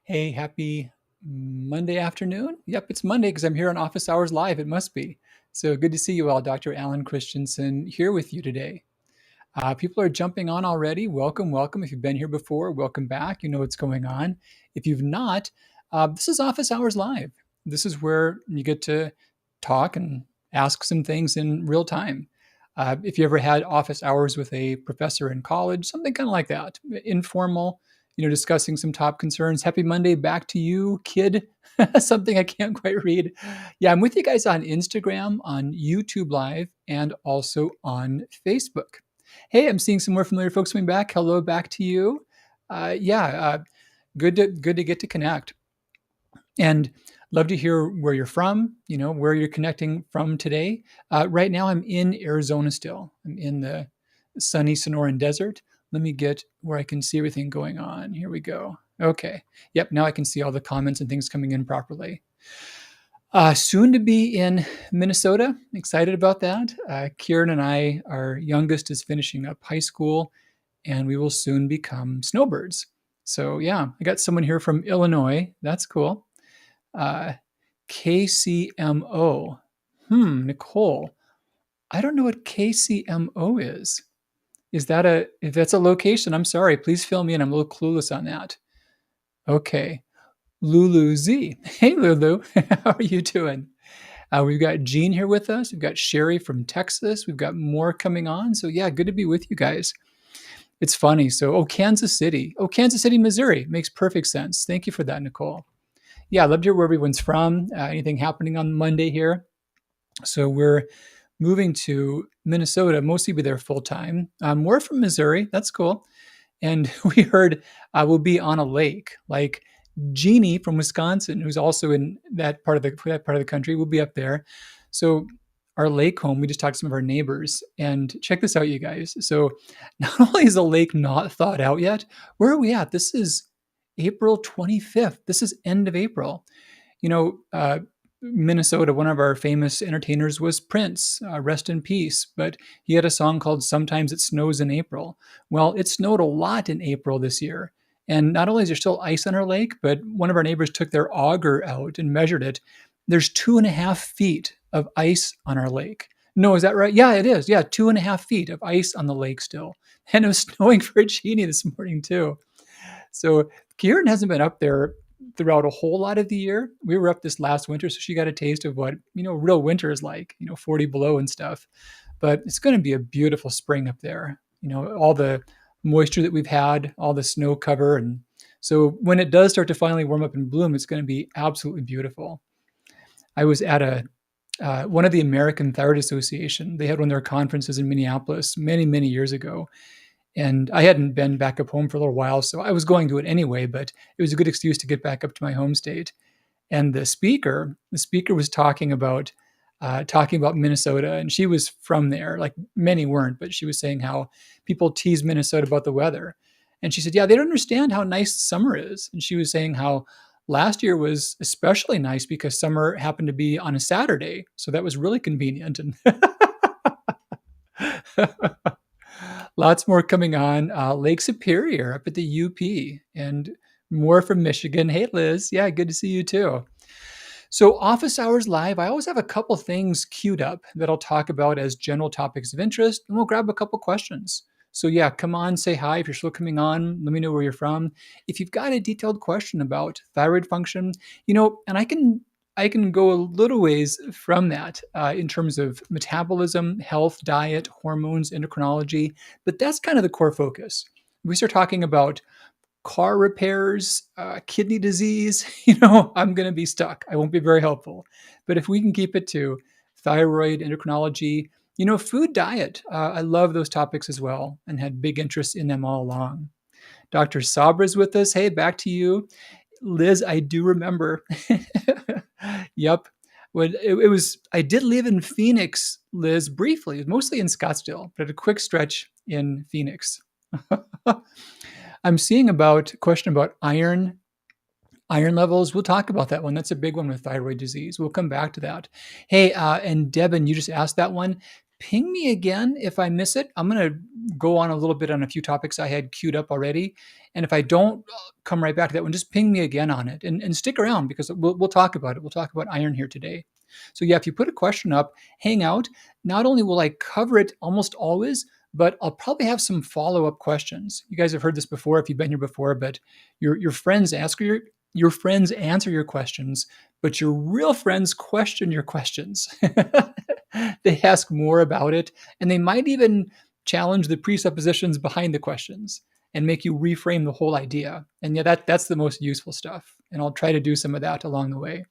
Hey, happy Monday afternoon. Yep, it's Monday because I'm here on Office Hours Live. It must be. So good to see you all. Dr. Alan Christensen here with you today. People are jumping on already. Welcome, welcome. If you've been here before, welcome back. You know what's going on. If you've not, this is Office Hours Live. This is where you get to talk and ask some things in real time. If you ever had office hours with a professor in college, something kind of like that, informal, discussing some top concerns. Happy Monday back to you, kid. Something I can't quite read. Yeah, I'm with you guys on Instagram, on YouTube Live, and also on Facebook. Hey, I'm seeing some more familiar folks coming back. Hello, back to you. Yeah, good to get to connect, and love to hear where you're from. Where you're connecting from today. Right now, I'm in Arizona still. I'm in the sunny Sonoran Desert. Let me get where I can see everything going on. Here we go. Okay. Yep. Now I can see all the comments and things coming in properly. Soon to be in Minnesota. Excited about that. Kieran and I, our youngest, is finishing up high school, and we will soon become snowbirds. So, yeah, I got someone here from Illinois. That's cool. Uh, KCMO. Nicole. I don't know what KCMO is. If that's a location, I'm sorry. Please fill me in. I'm a little clueless on that. Okay. Lulu Z. Hey, Lulu. How are you doing? We've got Jean here with us. We've got Sherry from Texas. We've got more coming on. So, yeah, good to be with you guys. It's funny. So, Kansas City. Kansas City, Missouri. Makes perfect sense. Thank you for that, Nicole. Yeah, I'd love to hear where everyone's from. Anything happening on Monday here? So, we're moving to Minnesota, mostly be there full time. We're from Missouri. That's cool. And we heard we'll be on a lake. Like Jeannie from Wisconsin, who's also in that part of the country, will be up there. So our lake home, we just talked to some of our neighbors, and check this out, you guys. So not only is the lake not thawed out yet, where are we at? This is April 25th. This is end of April. You know, Minnesota, one of our famous entertainers was Prince, rest in peace. But he had a song called Sometimes It Snows in April. Well, it snowed a lot in April this year. And not only is there still ice on our lake, but one of our neighbors took their auger out and measured it. There's 2.5 feet of ice on our lake. No, is that right? Yeah, it is. Yeah, 2.5 feet of ice on the lake still. And it was snowing for Genie this morning, too. So Kieran hasn't been up there throughout a whole lot of the year. We were up this last winter, so she got a taste of what, real winter is like, 40 below and stuff. But it's going to be a beautiful spring up there. All the moisture that we've had, all the snow cover. And so when it does start to finally warm up and bloom, it's going to be absolutely beautiful. I was at one of the American Thyroid Association. They had one of their conferences in Minneapolis many, many years ago. And I hadn't been back up home for a little while, so I was going to it anyway, but it was a good excuse to get back up to my home state. And the speaker was talking about Minnesota, and she was from there. Like many weren't, but she was saying how people tease Minnesota about the weather. And she said, yeah, they don't understand how nice summer is. And she was saying how last year was especially nice because summer happened to be on a Saturday, so that was really convenient. And lots more coming on. Lake Superior up at the UP, and more from Michigan. Hey, Liz. Yeah, good to see you too. So, Office Hours Live, I always have a couple things queued up that I'll talk about as general topics of interest, and we'll grab a couple questions. So, yeah, come on, say hi. If you're still coming on, let me know where you're from. If you've got a detailed question about thyroid function, and I can go a little ways from that in terms of metabolism, health, diet, hormones, endocrinology, but that's kind of the core focus. We start talking about car repairs, kidney disease, I'm going to be stuck. I won't be very helpful. But if we can keep it to thyroid, endocrinology, food, diet, I love those topics as well and had big interest in them all along. Dr. Sabra's with us. Hey, back to you. Liz, I do remember. Yep. When it was, I did live in Phoenix, Liz, briefly, mostly in Scottsdale, but a quick stretch in Phoenix. I'm seeing about a question about iron levels. We'll talk about that one. That's a big one with thyroid disease. We'll come back to that. Hey, and Devin, you just asked that one. ping me again if I miss it. I'm going to go on a little bit on a few topics I had queued up already. And if I don't come right back to that one, just ping me again on it and stick around because we'll talk about it. We'll talk about iron here today. So, yeah, if you put a question up, hang out. Not only will I cover it almost always, but I'll probably have some follow-up questions. You guys have heard this before if you've been here before, but your friends ask your friends answer your questions, but your real friends question your questions. They ask more about it, and they might even challenge the presuppositions behind the questions and make you reframe the whole idea. And yeah, that's the most useful stuff. And I'll try to do some of that along the way.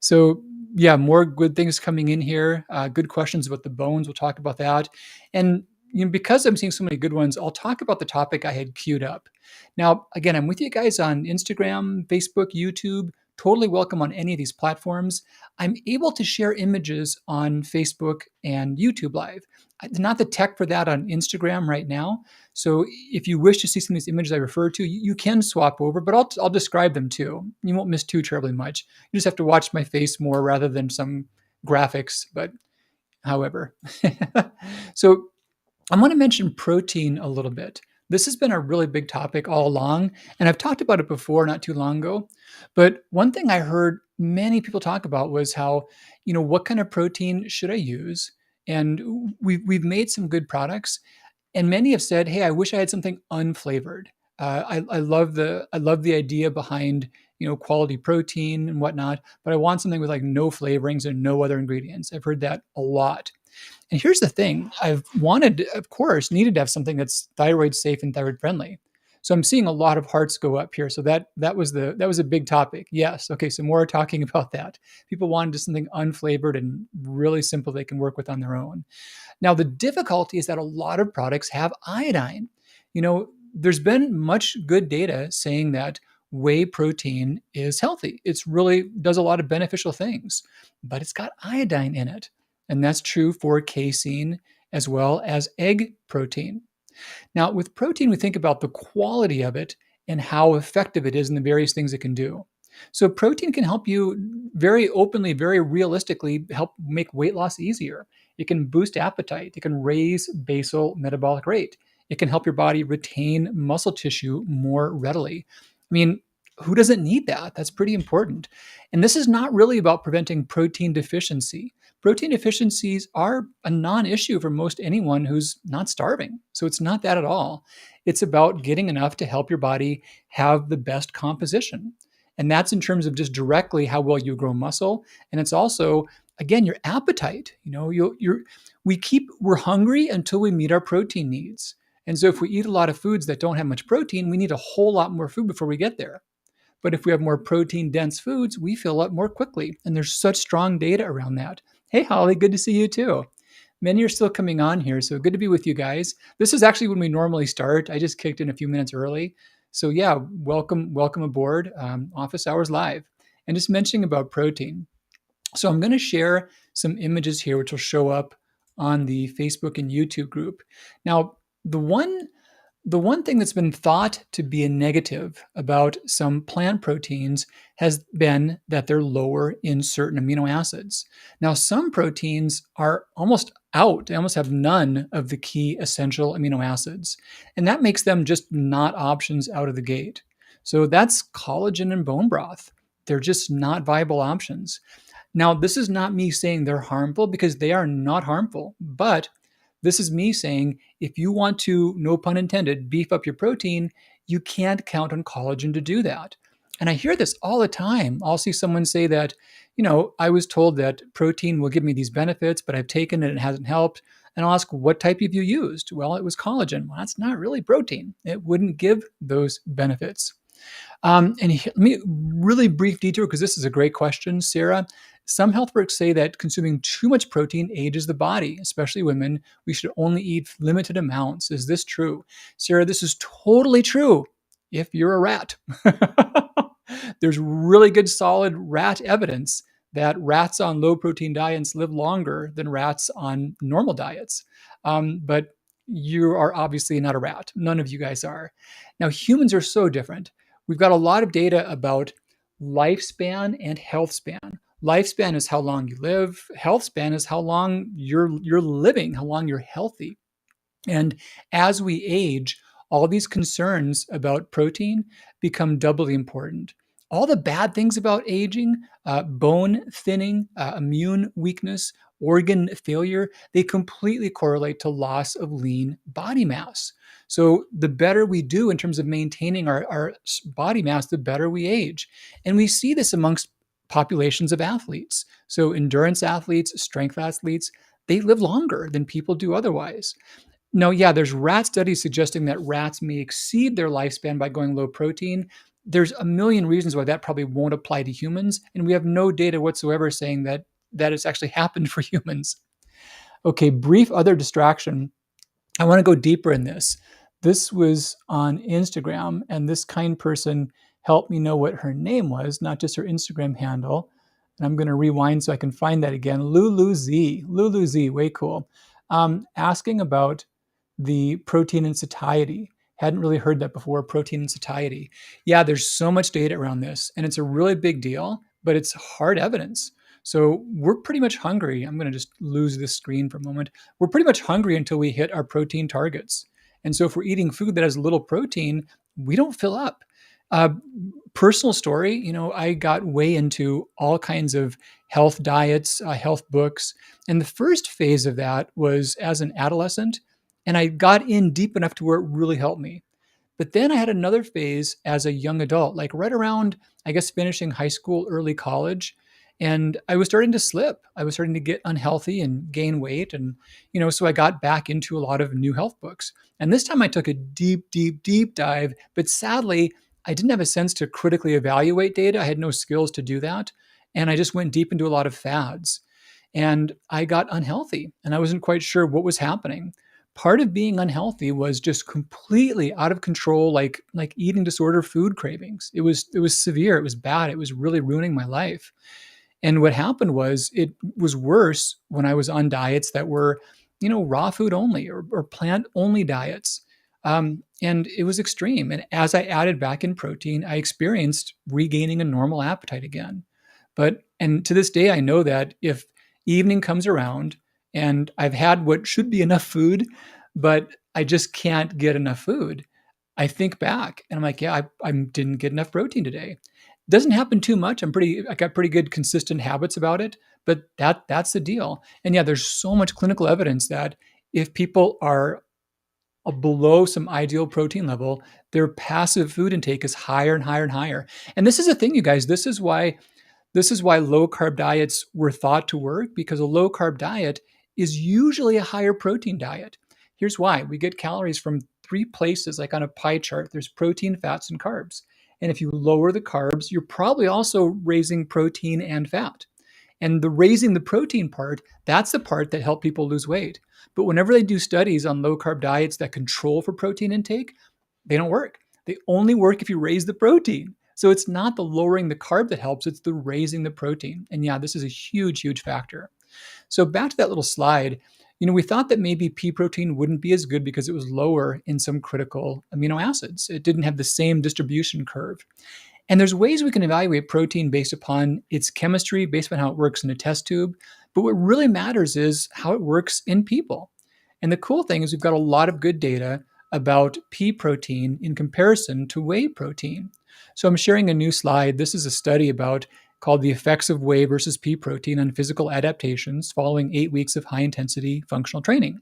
So yeah, more good things coming in here. Good questions about the bones. We'll talk about that. And because I'm seeing so many good ones, I'll talk about the topic I had queued up. Now, again, I'm with you guys on Instagram, Facebook, YouTube. Totally welcome on any of these platforms. I'm able to share images on Facebook and YouTube Live. Not the tech for that on Instagram right now. So if you wish to see some of these images I refer to, you can swap over, but I'll describe them too. You won't miss too terribly much. You just have to watch my face more rather than some graphics, but however. So I want to mention protein a little bit. This has been a really big topic all along, and I've talked about it before not too long ago. But one thing I heard many people talk about was how, what kind of protein should I use? And we've made some good products, and many have said, "Hey, I wish I had something unflavored." I love the idea behind quality protein and whatnot, but I want something with like no flavorings and no other ingredients. I've heard that a lot. And here's the thing: I've wanted, of course, needed to have something that's thyroid safe and thyroid friendly. So I'm seeing a lot of hearts go up here. So that was a big topic. Yes. Okay. So more talking about that. People wanted just something unflavored and really simple they can work with on their own. Now, the difficulty is that a lot of products have iodine. There's been much good data saying that whey protein is healthy. It's really does a lot of beneficial things, but it's got iodine in it. And that's true for casein as well as egg protein. Now, with protein, we think about the quality of it and how effective it is in the various things it can do. So, protein can help you very openly, very realistically help make weight loss easier. It can boost appetite. It can raise basal metabolic rate. It can help your body retain muscle tissue more readily. I mean, who doesn't need that? That's pretty important. And this is not really about preventing protein deficiency. Protein deficiencies are a non issue for most anyone who's not starving. So it's not that at all. It's about getting enough to help your body have the best composition. And that's in terms of just directly how well you grow muscle. And it's also, again, your appetite. We're hungry until we meet our protein needs. And so if we eat a lot of foods that don't have much protein, we need a whole lot more food before we get there. But if we have more protein dense foods, we fill up more quickly. And there's such strong data around that. Hey, Holly, good to see you too. Many are still coming on here, so good to be with you guys. This is actually when we normally start. I just kicked in a few minutes early. So yeah, welcome aboard Office Hours Live. And just mentioning about protein. So I'm going to share some images here, which will show up on the Facebook and YouTube group. Now, the one thing that's been thought to be a negative about some plant proteins has been that they're lower in certain amino acids. Now, some proteins are almost out. They almost have none of the key essential amino acids. And that makes them just not options out of the gate. So that's collagen and bone broth. They're just not viable options. Now, this is not me saying they're harmful because they are not harmful, but this is me saying if you want to, no pun intended, beef up your protein, you can't count on collagen to do that. And I hear this all the time. I'll see someone say that, I was told that protein will give me these benefits, but I've taken it and it hasn't helped. And I'll ask, what type have you used? Well, it was collagen. Well, that's not really protein. It wouldn't give those benefits. Let me really brief detour because this is a great question, Sarah. Some health works say that consuming too much protein ages the body, especially women. We should only eat limited amounts. Is this true? Sarah, this is totally true if you're a rat. There's really good solid rat evidence that rats on low protein diets live longer than rats on normal diets. But you are obviously not a rat. None of you guys are. Now, humans are so different. We've got a lot of data about lifespan and health span. Lifespan is how long you live. Health span is how long you're living, how long you're healthy. And as we age, all these concerns about protein become doubly important. All the bad things about aging, bone thinning, immune weakness, organ failure, they completely correlate to loss of lean body mass. So the better we do in terms of maintaining our body mass, the better we age. And we see this amongst populations of athletes. So endurance athletes, strength athletes, they live longer than people do otherwise. No, yeah, there's rat studies suggesting that rats may exceed their lifespan by going low protein. There's a million reasons why that probably won't apply to humans, and we have no data whatsoever saying that it's actually happened for humans. Okay, brief other distraction. I want to go deeper in this. This was on Instagram, and this kind person helped me know what her name was, not just her Instagram handle. And I'm going to rewind so I can find that again. Lulu Z. Lulu Z, way cool. Asking about the protein and satiety. Hadn't really heard that before, protein and satiety. Yeah, there's so much data around this, and it's a really big deal, but it's hard evidence. So we're pretty much hungry. I'm going to just lose this screen for a moment. We're pretty much hungry until we hit our protein targets. And so if we're eating food that has little protein, we don't fill up. Uh, Personal story, I got way into all kinds of health diets, health books. And the first phase of that was as an adolescent. And I got in deep enough to where it really helped me. But then I had another phase as a young adult, like right around, I guess, finishing high school, early college. And I was starting to slip. I was starting to get unhealthy and gain weight. And, so I got back into a lot of new health books. And this time I took a deep, deep, deep dive. But sadly, I didn't have a sense to critically evaluate data. I had no skills to do that. And I just went deep into a lot of fads. And I got unhealthy and I wasn't quite sure what was happening. Part of being unhealthy was just completely out of control, like eating disorder food cravings. It was severe, it was bad, it was really ruining my life. And what happened was it was worse when I was on diets that were, raw food only or plant only diets. And it was extreme. And as I added back in protein, I experienced regaining a normal appetite again. And to this day, I know that if evening comes around and I've had what should be enough food, but I just can't get enough food, I think back and I'm like, yeah, I didn't get enough protein today. Doesn't happen too much. I got pretty good consistent habits about it, but that's the deal. And yeah, there's so much clinical evidence that if people are below some ideal protein level, their passive food intake is higher and higher and higher. And this is the thing, you guys. This is why low carb diets were thought to work, because a low carb diet is usually a higher protein diet. Here's why. We get calories from three places, like on a pie chart. There's protein, fats, and carbs. And if you lower the carbs, you're probably also raising protein and fat. And the raising the protein part, that's the part that helped people lose weight. But whenever they do studies on low carb diets that control for protein intake, they don't work. They only work if you raise the protein. So it's not the lowering the carb that helps, it's the raising the protein. And yeah, this is a huge, huge factor. So back to that little slide, we thought that maybe pea protein wouldn't be as good because it was lower in some critical amino acids. It didn't have the same distribution curve. And there's ways we can evaluate protein based upon its chemistry, based on how it works in a test tube. But what really matters is how it works in people. And the cool thing is we've got a lot of good data about pea protein in comparison to whey protein. So I'm sharing a new slide. This is a study called the effects of whey versus pea protein on physical adaptations following 8 weeks of high intensity functional training.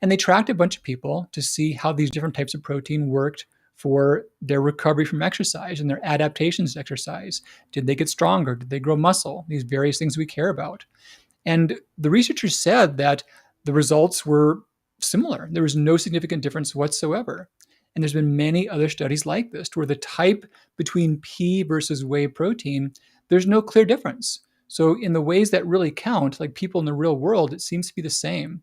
And they tracked a bunch of people to see how these different types of protein worked for their recovery from exercise and their adaptations to exercise. Did they get stronger? Did they grow muscle? These various things we care about. And the researchers said that the results were similar. There was no significant difference whatsoever. And there's been many other studies like this where the type between pea versus whey protein, there's no clear difference. So in the ways that really count, like people in the real world, it seems to be the same.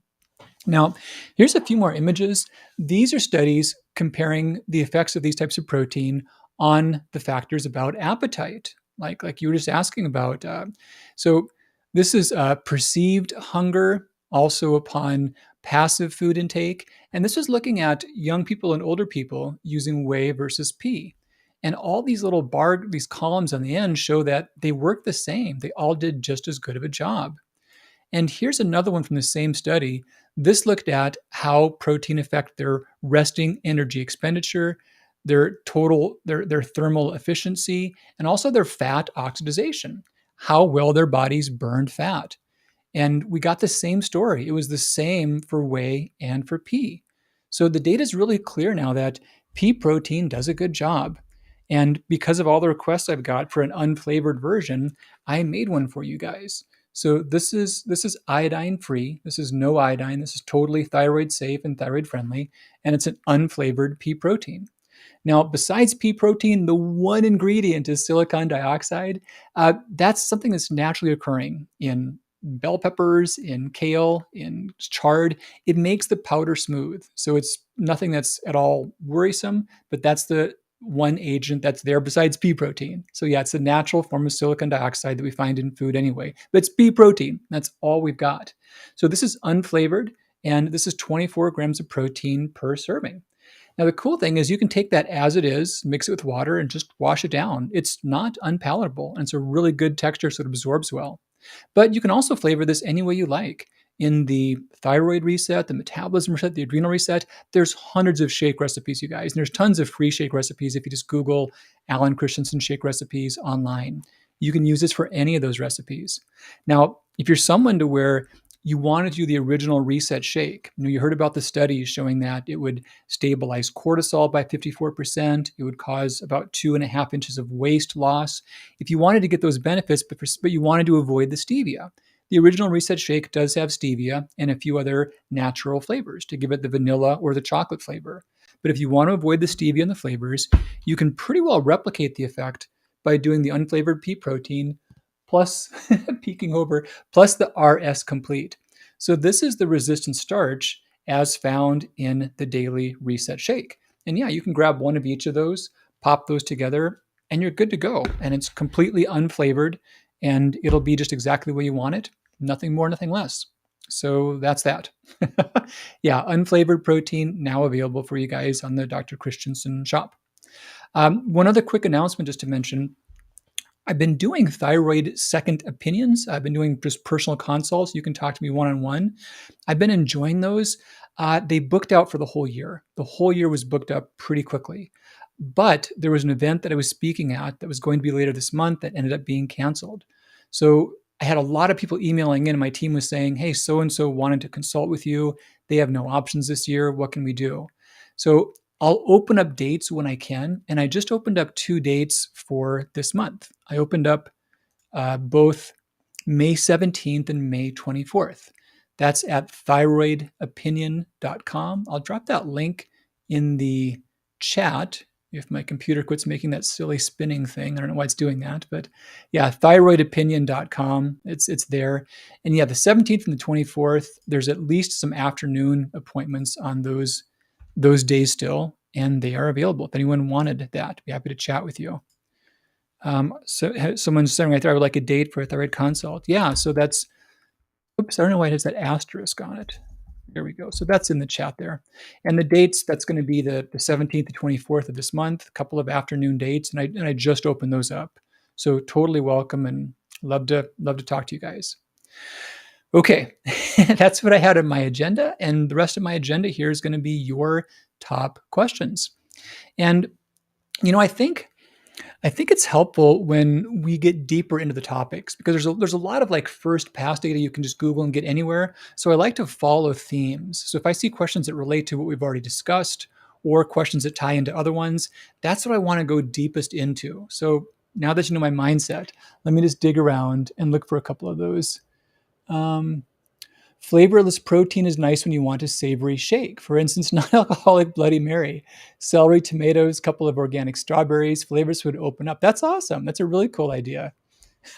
Now, here's a few more images. These are studies comparing the effects of these types of protein on the factors about appetite, like you were just asking about. So this is perceived hunger, also upon passive food intake. And this is looking at young people and older people using whey versus pea. And all these little these columns on the end show that they work the same. They all did just as good of a job. And here's another one from the same study. This looked at how protein affect their resting energy expenditure, their thermal efficiency, and also their fat oxidation, how well their bodies burned fat. And we got the same story. It was the same for whey and for pea. So the data is really clear now that pea protein does a good job. And because of all the requests I've got for an unflavored version, I made one for you guys. So this is iodine free. This is no iodine. This is totally thyroid safe and thyroid friendly, and it's an unflavored pea protein. Now, besides pea protein, the one ingredient is silicon dioxide. That's something that's naturally occurring in bell peppers, in kale, in chard. It makes the powder smooth. So it's nothing that's at all worrisome, but that's the one agent that's there besides pea protein. So yeah, it's a natural form of silicon dioxide that we find in food anyway, but it's pea protein. That's all we've got. So this is unflavored, and this is 24 grams of protein per serving. Now, the cool thing is you can take that as it is, mix it with water, and just wash it down. It's not unpalatable, and it's a really good texture, so it absorbs well. But you can also flavor this any way you like. In the thyroid reset, the metabolism reset, the adrenal reset, there's hundreds of shake recipes, you guys. And there's tons of free shake recipes if you just Google Alan Christensen shake recipes online. You can use this for any of those recipes. Now, if you're someone to where you want to do the original reset shake, you heard about the studies showing that it would stabilize cortisol by 54%. It would cause about 2.5 inches of waist loss. If you wanted to get those benefits, but you wanted to avoid the stevia, the original reset shake does have stevia and a few other natural flavors to give it the vanilla or the chocolate flavor. But if you want to avoid the stevia and the flavors, you can pretty well replicate the effect by doing the unflavored pea protein plus peeking over, plus the RS complete. So this is the resistant starch as found in the daily reset shake. And yeah, you can grab one of each of those, pop those together, and you're good to go. And it's completely unflavored, and it'll be just exactly the way you want it. Nothing more, nothing less. So that's that. Yeah, unflavored protein now available for you guys on the Dr. Christensen shop. One other quick announcement just to mention. I've been doing thyroid second opinions. I've been doing just personal consults. You can talk to me one-on-one. I've been enjoying those. They booked out for the whole year. The whole year was booked up pretty quickly. But there was an event that I was speaking at that was going to be later this month that ended up being canceled. So I had a lot of people emailing in, and my team was saying, hey, so-and-so wanted to consult with you. They have no options this year. What can we do? So I'll open up dates when I can. And I just opened up 2 dates for this month. I opened up both May 17th and May 24th. That's at thyroidopinion.com. I'll drop that link in the chat if my computer quits making that silly spinning thing. I don't know why it's doing that, but yeah, thyroidopinion.com. It's there. And yeah, the 17th and the 24th, there's at least some afternoon appointments on those days still, and they are available. If anyone wanted that, I'd be happy to chat with you. So someone's saying right there, I would like a date for a thyroid consult. Yeah, so that's, oops, I don't know why it has that asterisk on it. There we go. So that's in the chat there. And the dates, that's going to be the 17th to 24th of this month, a couple of afternoon dates, and I just opened those up. So totally welcome and love to talk to you guys. Okay, that's what I had on my agenda, and the rest of my agenda here is going to be your top questions. And I think it's helpful when we get deeper into the topics because there's a lot of like first pass data you can just Google and get anywhere. So I like to follow themes. So if I see questions that relate to what we've already discussed or questions that tie into other ones, that's what I want to go deepest into. So now that you know my mindset, let me just dig around and look for a couple of those. Flavorless protein is nice when you want a savory shake. For instance, non-alcoholic Bloody Mary, celery, tomatoes, couple of organic strawberries. Flavors would open up. That's awesome. That's a really cool idea.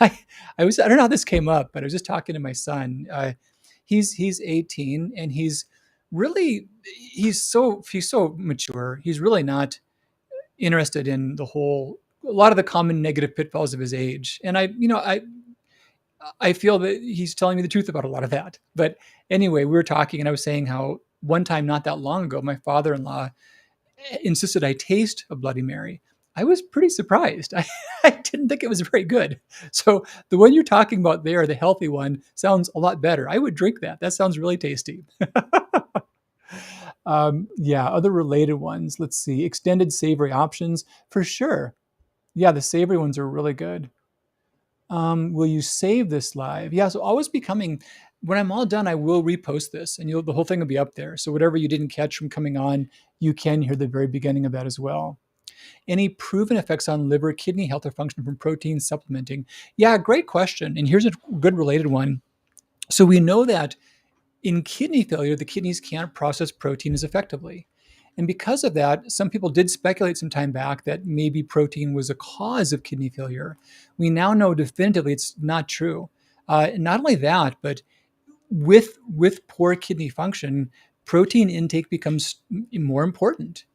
I don't know how this came up, but I was just talking to my son. He's 18 and he's so mature. He's really not interested in a lot of the common negative pitfalls of his age. And I feel that he's telling me the truth about a lot of that. But anyway, we were talking and I was saying how one time not that long ago, my father-in-law insisted I taste a Bloody Mary. I was pretty surprised. I didn't think it was very good. So the one you're talking about there, the healthy one, sounds a lot better. I would drink that. That sounds really tasty. Yeah, other related ones. Let's see. Extended savory options for sure. Yeah, the savory ones are really good. Will you save this live? Yeah, so always becoming. When I'm all done, I will repost this, and the whole thing will be up there. So whatever you didn't catch from coming on, you can hear the very beginning of that as well. Any proven effects on liver, kidney health, or function from protein supplementing? Yeah, great question. And here's a good related one. So we know that in kidney failure, the kidneys can't process protein as effectively. And because of that, some people did speculate some time back that maybe protein was a cause of kidney failure. We now know definitively it's not true. Not only that, but with poor kidney function, protein intake becomes more important.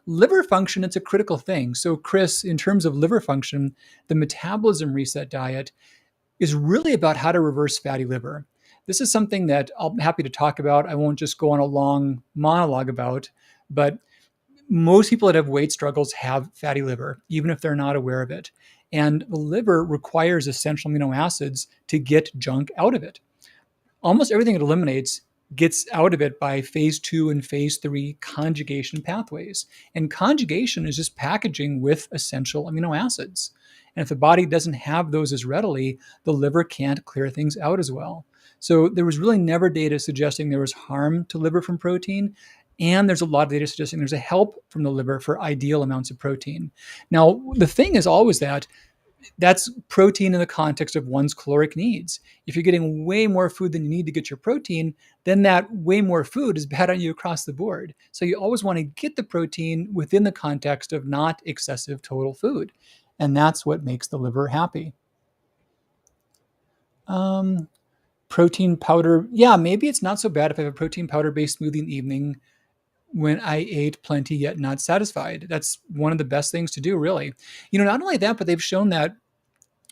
Liver function, it's a critical thing. So, Chris, in terms of liver function, the metabolism reset diet is really about how to reverse fatty liver. This is something that I'm happy to talk about. I won't just go on a long monologue about, but most people that have weight struggles have fatty liver, even if they're not aware of it. And the liver requires essential amino acids to get junk out of it. Almost everything it eliminates gets out of it by phase 2 and phase 3 conjugation pathways. And conjugation is just packaging with essential amino acids. And if the body doesn't have those as readily, the liver can't clear things out as well. So there was really never data suggesting there was harm to liver from protein. And there's a lot of data suggesting there's a help from the liver for ideal amounts of protein. Now, the thing is always that that's protein in the context of one's caloric needs. If you're getting way more food than you need to get your protein, then that way more food is bad on you across the board. So you always want to get the protein within the context of not excessive total food. And that's what makes the liver happy. Um, Protein powder. Yeah, maybe it's not so bad if I have a protein powder based smoothie in the evening when I ate plenty yet not satisfied. That's one of the best things to do, really. Not only that, but they've shown that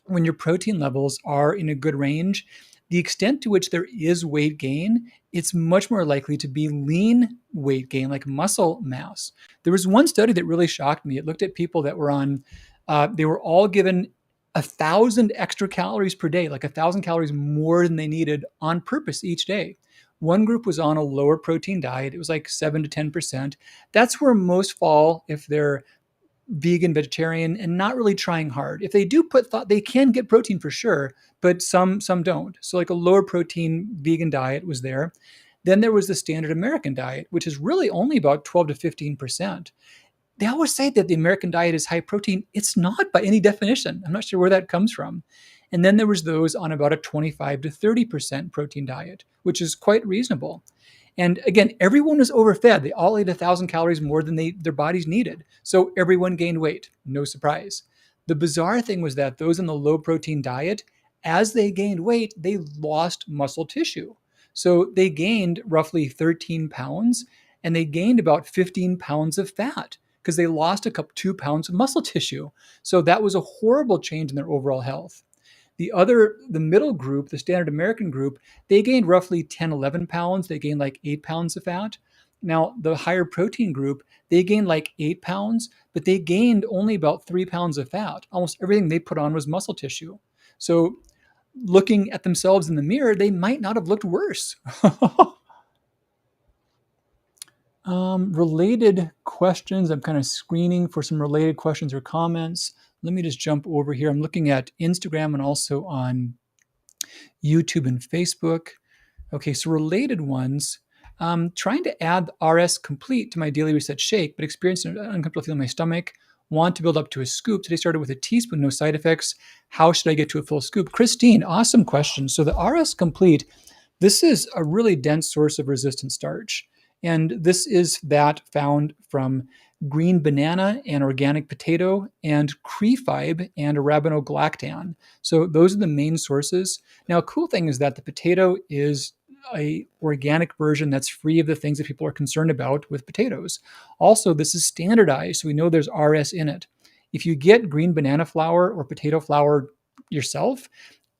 when your protein levels are in a good range, the extent to which there is weight gain, it's much more likely to be lean weight gain, like muscle mass. There was one study that really shocked me. It looked at people that were on, they were all given 1,000 extra calories per day, like 1,000 calories more than they needed on purpose each day. One group was on a lower protein diet. It was like 7 to 10%. That's where most fall if they're vegan, vegetarian, and not really trying hard. If they do put thought, they can get protein for sure, but some don't. So like a lower protein vegan diet was there. Then there was the standard American diet, which is really only about 12 to 15%. They always say that the American diet is high protein. It's not by any definition. I'm not sure where that comes from. And then there was those on about a 25 to 30% protein diet, which is quite reasonable. And again, everyone was overfed. They all ate 1,000 calories more than their bodies needed. So everyone gained weight. No surprise. The bizarre thing was that those in the low protein diet, as they gained weight, they lost muscle tissue. So they gained roughly 13 pounds and they gained about 15 pounds of fat because they lost 2 pounds of muscle tissue. So that was a horrible change in their overall health. The middle group, the standard American group, they gained roughly 10, 11 pounds. They gained like 8 pounds of fat. Now, the higher protein group, they gained like 8 pounds, but they gained only about 3 pounds of fat. Almost everything they put on was muscle tissue. So, looking at themselves in the mirror, they might not have looked worse. Related questions. I'm kind of screening for some related questions or comments. Let me just jump over here. I'm looking at Instagram and also on YouTube and Facebook. Okay, so related ones. Trying to add RS Complete to my daily reset shake, but experienced an uncomfortable feeling in my stomach. Want to build up to a scoop. Today started with a teaspoon, no side effects. How should I get to a full scoop? Christine, awesome question. So the RS Complete, this is a really dense source of resistant starch. And this is that found from green banana and organic potato and Crefibe and arabinogalactan. So those are the main sources. Now, a cool thing is that the potato is a organic version that's free of the things that people are concerned about with potatoes. Also, this is standardized, so we know there's RS in it. If you get green banana flour or potato flour yourself,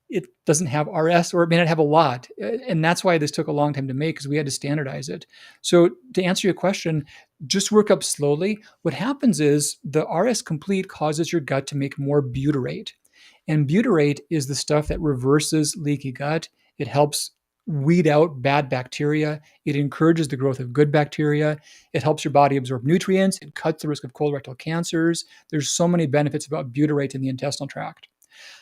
it doesn't have RS or it may not have a lot. And that's why this took a long time to make because we had to standardize it. So to answer your question, just work up slowly. What happens is the RS complete causes your gut to make more butyrate. And butyrate is the stuff that reverses leaky gut. It helps weed out bad bacteria. It encourages the growth of good bacteria. It helps your body absorb nutrients. It cuts the risk of colorectal cancers. There's so many benefits about butyrate in the intestinal tract.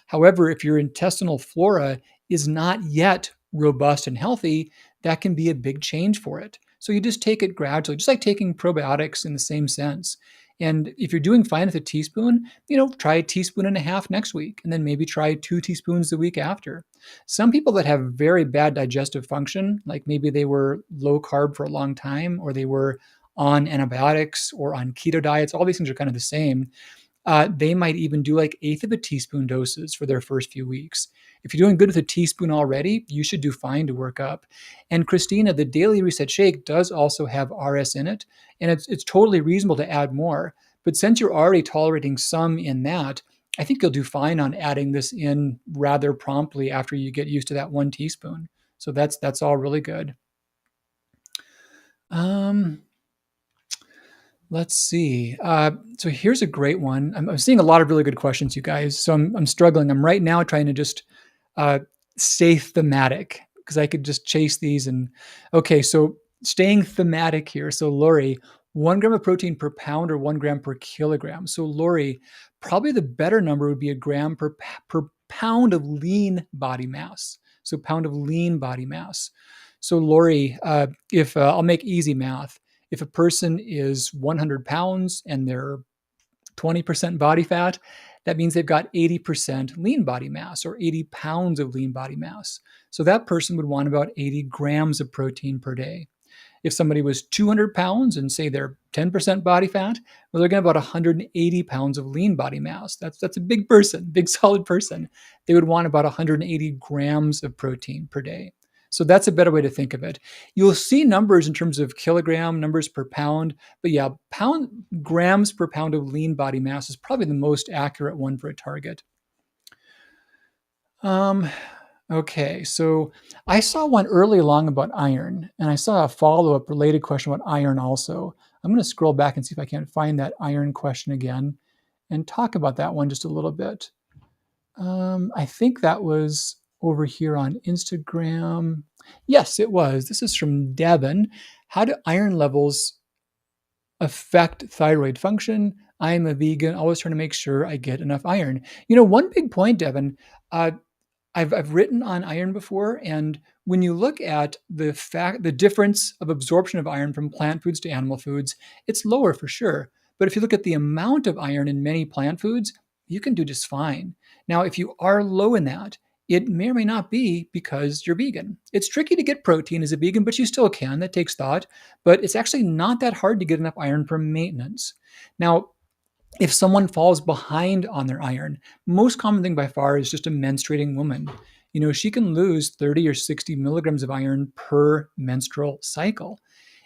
However, if your intestinal flora is not yet robust and healthy, that can be a big change for it. So you just take it gradually, just like taking probiotics in the same sense. And if you're doing fine with a teaspoon, try a teaspoon and a half next week, and then maybe try 2 teaspoons the week after. Some people that have very bad digestive function, like maybe they were low carb for a long time, or they were on antibiotics or on keto diets, all these things are kind of the same. They might even do like eighth of a teaspoon doses for their first few weeks. If you're doing good with a teaspoon already, you should do fine to work up. And Christina, the Daily Reset Shake does also have RS in it, and it's totally reasonable to add more. But since you're already tolerating some in that, I think you'll do fine on adding this in rather promptly after you get used to that 1 teaspoon. So that's all really good. Um, Let's see. So here's a great one. I'm seeing a lot of really good questions, you guys. So I'm struggling. I'm right now trying to just uh, stay thematic because I could just chase these. And okay, so staying thematic here. So Lori, 1 gram of protein per pound or 1 gram per kilogram. So Lori, probably the better number would be a gram per pound of lean body mass. So pound of lean body mass. So Lori, if I'll make easy math, if a person is 100 pounds and they're 20% body fat, that means they've got 80% lean body mass or 80 pounds of lean body mass. So that person would want about 80 grams of protein per day. If somebody was 200 pounds and say they're 10% body fat, well, they're going to have about 180 pounds of lean body mass. That's a big person, big solid person. They would want about 180 grams of protein per day. So that's a better way to think of it. You'll see numbers in terms of kilogram, numbers per pound, but yeah, grams per pound of lean body mass is probably the most accurate one for a target. Um, Okay, so I saw one early along about iron, and I saw a follow-up related question about iron also. I'm going to scroll back and see if I can't find that iron question again and talk about that one just a little bit. I think that was over here on Instagram. Yes, it was. This is from Devin. How do iron levels affect thyroid function? I'm a vegan, always trying to make sure I get enough iron. One big point, Devin, uh, I've written on iron before, and when you look at the difference of absorption of iron from plant foods to animal foods, it's lower for sure. But if you look at the amount of iron in many plant foods, you can do just fine. Now, if you are low in that, it may or may not be because you're vegan. It's tricky to get protein as a vegan, but you still can. That takes thought. But it's actually not that hard to get enough iron for maintenance. Now, if someone falls behind on their iron, most common thing by far is just a menstruating woman. She can lose 30 or 60 milligrams of iron per menstrual cycle.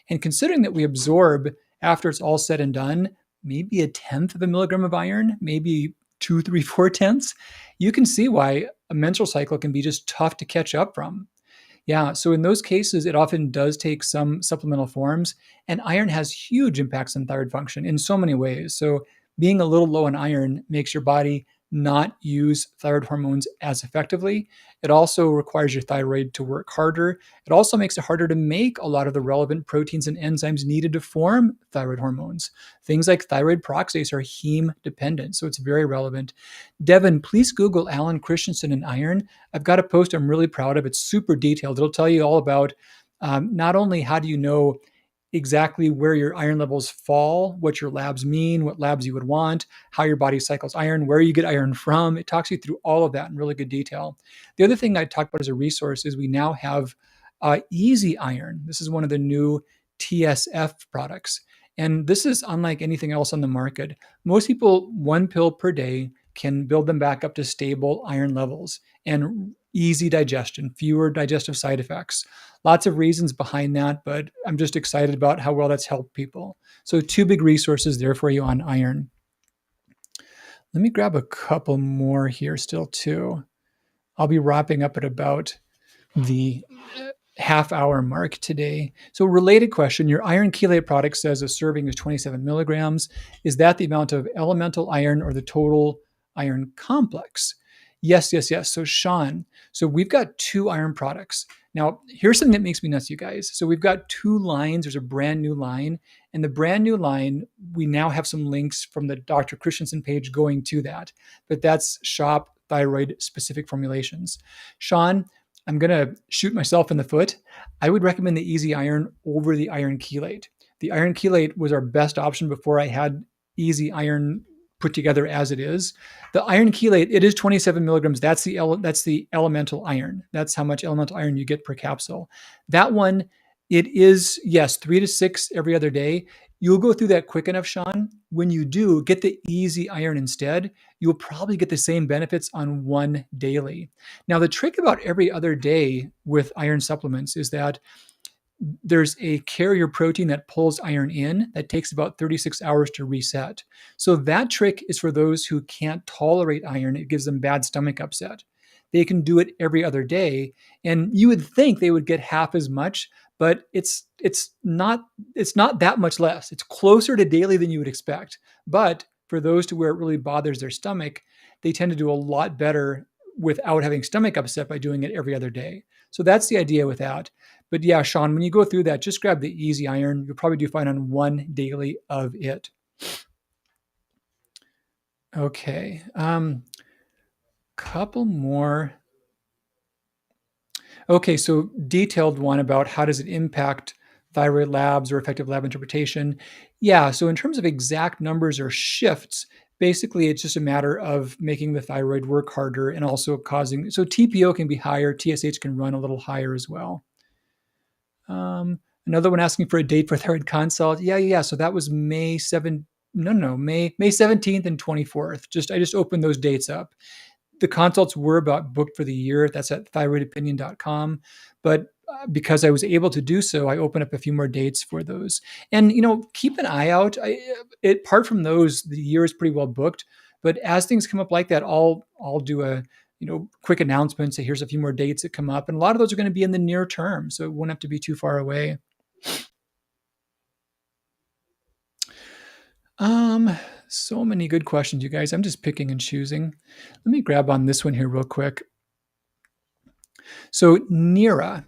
And considering that we absorb, after it's all said and done, maybe a tenth of a milligram of iron, maybe two, three, four tenths, you can see why a menstrual cycle can be just tough to catch up from. Yeah, so in those cases, it often does take some supplemental forms, and iron has huge impacts on thyroid function in so many ways. So being a little low in iron makes your body not use thyroid hormones as effectively. It also requires your thyroid to work harder. It also makes it harder to make a lot of the relevant proteins and enzymes needed to form thyroid hormones. Things like thyroid peroxidase are heme dependent, so it's very relevant. Devin, please Google Alan Christensen and iron. I've got a post I'm really proud of. It's super detailed. It'll tell you all about not only how do you know exactly where your iron levels fall, what your labs mean, what labs you would want, how your body cycles iron, where you get iron from. It talks you through all of that in really good detail. The other thing I talk about as a resource is we now have Easy Iron. This is one of the new TSF products. And this is unlike anything else on the market. Most people, 1 pill per day, can build them back up to stable iron levels and easy digestion, fewer digestive side effects. Lots of reasons behind that, but I'm just excited about how well that's helped people. So, 2 big resources there for you on iron. Let me grab a couple more here still, too. I'll be wrapping up at about the half-hour mark today. So related question, your iron chelate product says a serving is 27 milligrams. Is that the amount of elemental iron or the total iron complex? Yes, yes, yes. So Sean, so we've got 2 iron products. Now, here's something that makes me nuts, you guys. So we've got 2 lines. There's a brand new line. And the brand new line, we now have some links from the Dr. Christensen page going to that. But that's shop thyroid specific formulations. Sean, I'm going to shoot myself in the foot. I would recommend the Easy Iron over the iron chelate. The iron chelate was our best option before I had Easy Iron put together as it is. The iron chelate, it is 27 milligrams. That's the elemental iron. That's how much elemental iron you get per capsule. That one, it is, yes, 3 to 6 every other day. You'll go through that quick enough, Sean. When you do, get the Easy Iron instead. You'll probably get the same benefits on one daily. Now, the trick about every other day with iron supplements is that there's a carrier protein that pulls iron in that takes about 36 hours to reset. So that trick is for those who can't tolerate iron. It gives them bad stomach upset. They can do it every other day, and you would think they would get half as much, but it's not that much less. It's closer to daily than you would expect. But for those to where it really bothers their stomach, they tend to do a lot better without having stomach upset by doing it every other day. So that's the idea with that. But yeah, Sean, when you go through that, just grab the Easy Iron. You'll probably do fine on one daily of it. Okay. Couple more. Okay, so detailed one about how does it impact thyroid labs or effective lab interpretation. Yeah, so in terms of exact numbers or shifts, basically it's just a matter of making the thyroid work harder and also causing, so TPO can be higher, TSH can run a little higher as well. Another one asking for a date for thyroid consult. Yeah. So that was May 7th. No, May 17th and 24th. I just opened those dates up. The consults were about booked for the year. That's at thyroidopinion.com. But because I was able to do so, I opened up a few more dates for those. And, keep an eye out. Apart from those, the year is pretty well booked. But as things come up like that, I'll do a quick announcement. Say, here's a few more dates that come up. And a lot of those are going to be in the near term. So it won't have to be too far away. So many good questions, you guys. I'm just picking and choosing. Let me grab on this one here real quick. So Nira,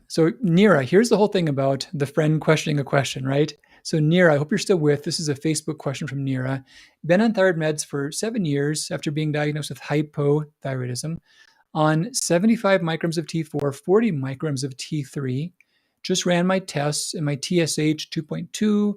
here's the whole thing about the friend questioning a question, right? So Nira, I hope you're still with. This is a Facebook question from Nira. Been on thyroid meds for 7 years after being diagnosed with hypothyroidism, on 75 micrograms of T4, 40 micrograms of T3. Just ran my tests and my TSH 2.2.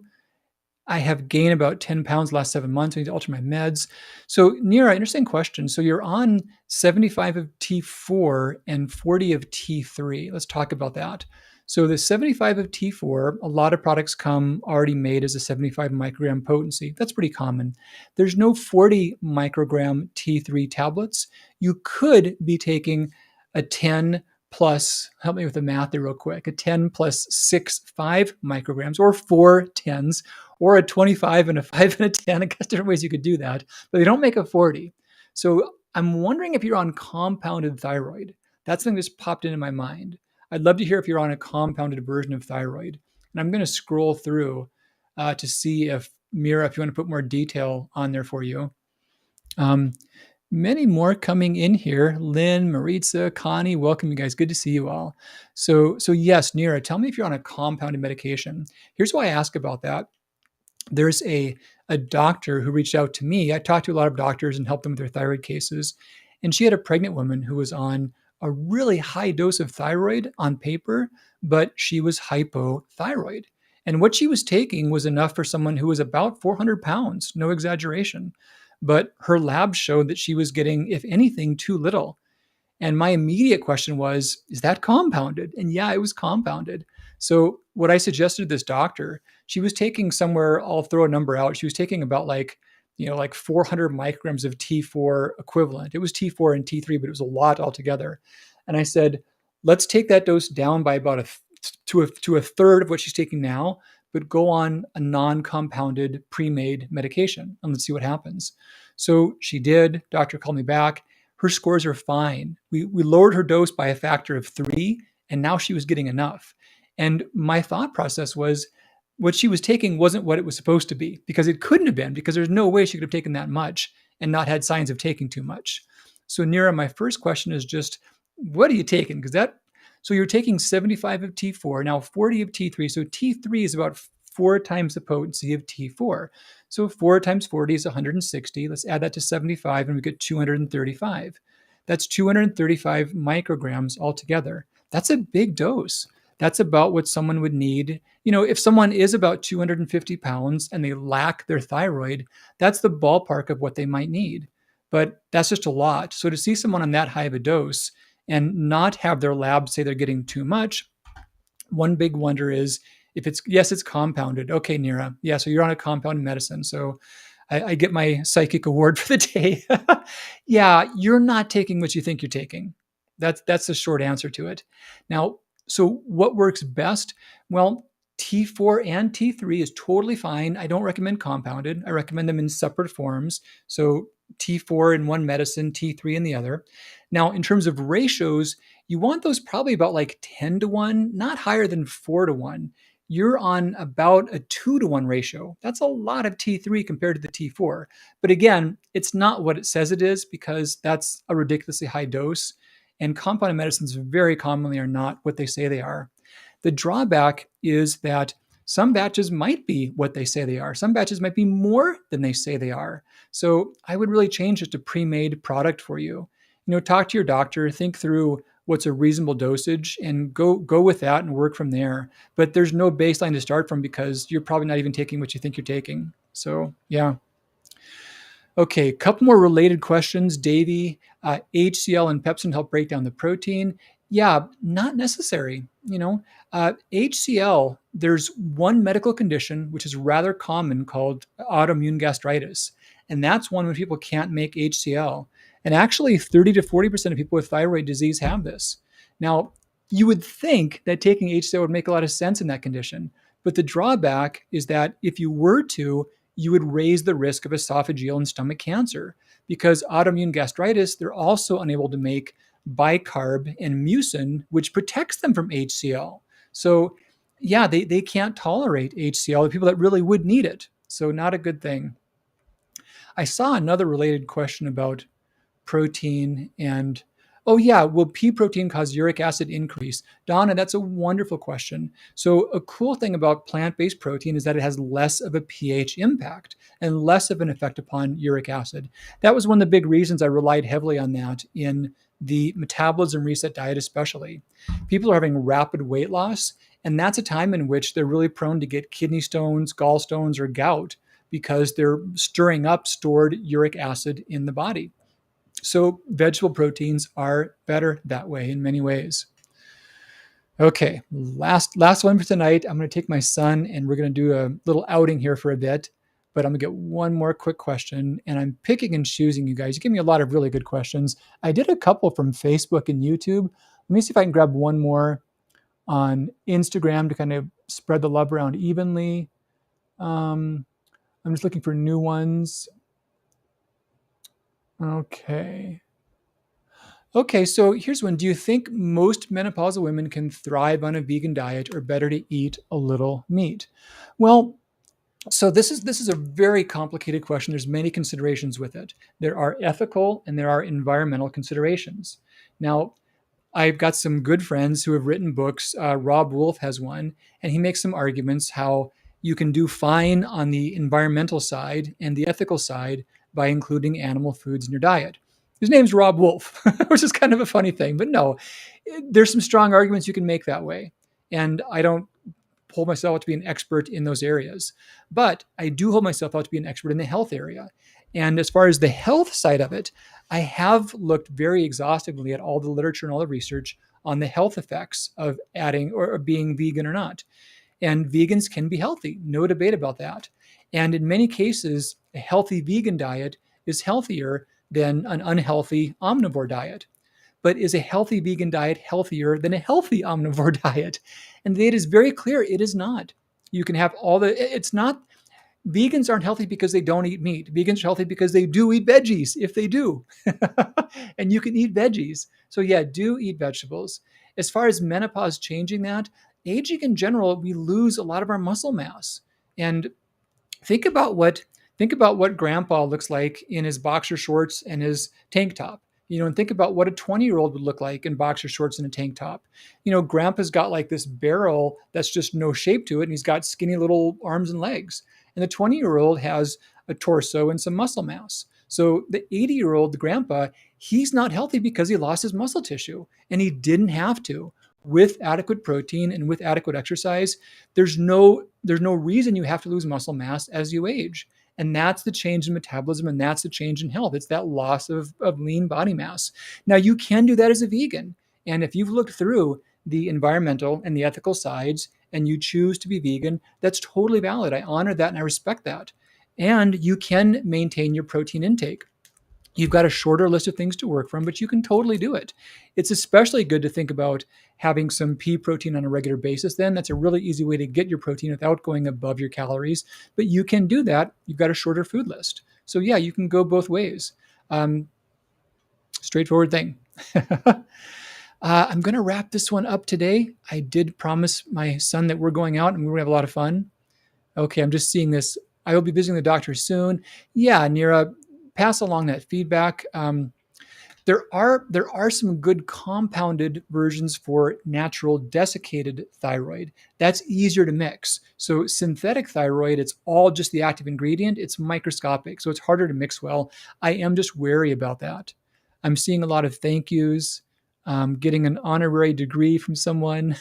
I have gained about 10 pounds last 7 months. I need to alter my meds. So, Nira, interesting question. So, you're on 75 of T4 and 40 of T3. Let's talk about that. So, the 75 of T4, a lot of products come already made as a 75 microgram potency. That's pretty common. There's no 40 microgram T3 tablets. You could be taking a 10 plus, help me with the math there real quick, a 10 plus 6, 5 micrograms, or 4 10s, or a 25 and a 5 and a 10. I guess different ways you could do that, but they don't make a 40. So I'm wondering if you're on compounded thyroid. That's something that just popped into my mind. I'd love to hear if you're on a compounded version of thyroid. And I'm going to scroll through to see if, Mira, if you want to put more detail on there for you. Many more coming in here. Lynn, Maritza, Connie, welcome you guys. Good to see you all. So yes, Nira, tell me if you're on a compounded medication. Here's why I ask about that. There's a doctor who reached out to me. I talked to a lot of doctors and helped them with their thyroid cases. And she had a pregnant woman who was on a really high dose of thyroid on paper, but she was hypothyroid. And what she was taking was enough for someone who was about 400 pounds, no exaggeration. But her lab showed that she was getting, if anything, too little. And my immediate question was, is that compounded? And yeah, it was compounded. So what I suggested to this doctor, she was taking somewhere, I'll throw a number out. She was taking about like 400 micrograms of T4 equivalent. It was T4 and T3, but it was a lot altogether. And I said, let's take that dose down by about to a third of what she's taking now, but go on a non-compounded pre-made medication and let's see what happens. So she did. Doctor called me back. Her scores are fine. We lowered her dose by a factor of 3, and now she was getting enough. And my thought process was what she was taking wasn't what it was supposed to be, because it couldn't have been, because there's no way she could have taken that much and not had signs of taking too much. So, Nira, my first question is just, what are you taking? Because so you're taking 75 of T4, now 40 of T3. So T3 is about 4 times the potency of T4. So 4 times 40 is 160. Let's add that to 75 and we get 235. That's 235 micrograms altogether. That's a big dose. That's about what someone would need. If someone is about 250 pounds and they lack their thyroid, that's the ballpark of what they might need. But that's just a lot. So to see someone on that high of a dose and not have their lab say they're getting too much, one big wonder is if it's compounded. Okay, Nira. Yeah, so you're on a compounded medicine. So I get my psychic award for the day. Yeah, you're not taking what you think you're taking. That's the short answer to it. Now, so what works best? Well, T4 and T3 is totally fine. I don't recommend compounded. I recommend them in separate forms. So T4 in one medicine, T3 in the other. Now, in terms of ratios, you want those probably about like 10 to 1, not higher than 4 to 1. You're on about a 2 to 1 ratio. That's a lot of T3 compared to the T4. But again, it's not what it says it is, because that's a ridiculously high dose. And compounded medicines very commonly are not what they say they are. The drawback is that some batches might be what they say they are. Some batches might be more than they say they are. So I would really change it to pre-made product for you. Talk to your doctor, think through what's a reasonable dosage, and go with that and work from there. But there's no baseline to start from, because you're probably not even taking what you think you're taking. So yeah. Okay, a couple more related questions. Davey, HCl and Pepsin help break down the protein. Yeah, not necessary. HCl, there's one medical condition which is rather common called autoimmune gastritis. And that's one when people can't make HCl. And actually, 30 to 40% of people with thyroid disease have this. Now, you would think that taking HCl would make a lot of sense in that condition. But the drawback is that if you were to, you would raise the risk of esophageal and stomach cancer, because autoimmune gastritis, they're also unable to make bicarb and mucin, which protects them from HCl. So yeah, they can't tolerate HCl, the people that really would need it. So not a good thing. I saw another related question about protein and, oh yeah, will pea protein cause uric acid increase? Donna, that's a wonderful question. So a cool thing about plant-based protein is that it has less of a pH impact and less of an effect upon uric acid. That was one of the big reasons I relied heavily on that in the metabolism reset diet especially. People are having rapid weight loss, and that's a time in which they're really prone to get kidney stones, gallstones, or gout, because they're stirring up stored uric acid in the body. So vegetable proteins are better that way in many ways. Okay, last one for tonight. I'm going to take my son and we're going to do a little outing here for a bit, but I'm going to get one more quick question, and I'm picking and choosing, you guys. You give me a lot of really good questions. I did a couple from Facebook and YouTube. Let me see if I can grab one more on Instagram to kind of spread the love around evenly. I'm just looking for new ones. Okay, so here's one. Do you think most menopausal women can thrive on a vegan diet, or better to eat a little meat? Well, so this is a very complicated question. There's many considerations with it. There are ethical and there are environmental considerations. Now, I've got some good friends who have written books. Rob Wolf has one, and he makes some arguments how you can do fine on the environmental side and the ethical side by including animal foods in your diet. His name's Rob Wolf, which is kind of a funny thing, but no, there's some strong arguments you can make that way. And I don't hold myself out to be an expert in those areas, but I do hold myself out to be an expert in the health area. And as far as the health side of it, I have looked very exhaustively at all the literature and all the research on the health effects of adding or being vegan or not. And vegans can be healthy, no debate about that. And in many cases, a healthy vegan diet is healthier than an unhealthy omnivore diet. But is a healthy vegan diet healthier than a healthy omnivore diet? And the data is very clear, it is not. You can have it's not, vegans aren't healthy because they don't eat meat. Vegans are healthy because they do eat veggies, if they do. And you can eat veggies. So yeah, do eat vegetables. As far as menopause changing that, aging in general, we lose a lot of our muscle mass. And think about what think about what grandpa looks like in his boxer shorts and his tank top. And think about what a 20-year-old would look like in boxer shorts and a tank top. Grandpa's got like this barrel that's just no shape to it, and he's got skinny little arms and legs. And the 20-year-old has a torso and some muscle mass. So the 80-year-old, the grandpa, he's not healthy because he lost his muscle tissue, and he didn't have to. With adequate protein and with adequate exercise, there's no reason you have to lose muscle mass as you age. And that's the change in metabolism, and that's the change in health. It's that loss of lean body mass. Now, you can do that as a vegan. And if you've looked through the environmental and the ethical sides and you choose to be vegan, that's totally valid. I honor that and I respect that. And you can maintain your protein intake. You've got a shorter list of things to work from, but you can totally do it. It's especially good to think about having some pea protein on a regular basis. Then that's a really easy way to get your protein without going above your calories. But you can do that. You've got a shorter food list. So yeah, you can go both ways. Straightforward thing. I'm going to wrap this one up today. I did promise my son that we're going out and we're going to have a lot of fun. Okay, I'm just seeing this. I will be visiting the doctor soon. Yeah, Nira, pass along that feedback. There are some good compounded versions for natural desiccated thyroid. That's easier to mix. So synthetic thyroid, it's all just the active ingredient. It's microscopic, so it's harder to mix well. I am just wary about that. I'm seeing a lot of thank yous, getting an honorary degree from someone.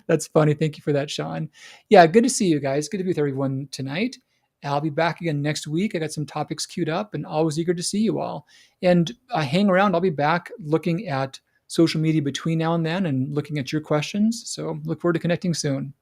That's funny. Thank you for that, Sean. Yeah, good to see you guys. Good to be with everyone tonight. I'll be back again next week. I got some topics queued up and always eager to see you all. And hang around. I'll be back looking at social media between now and then and looking at your questions. So look forward to connecting soon.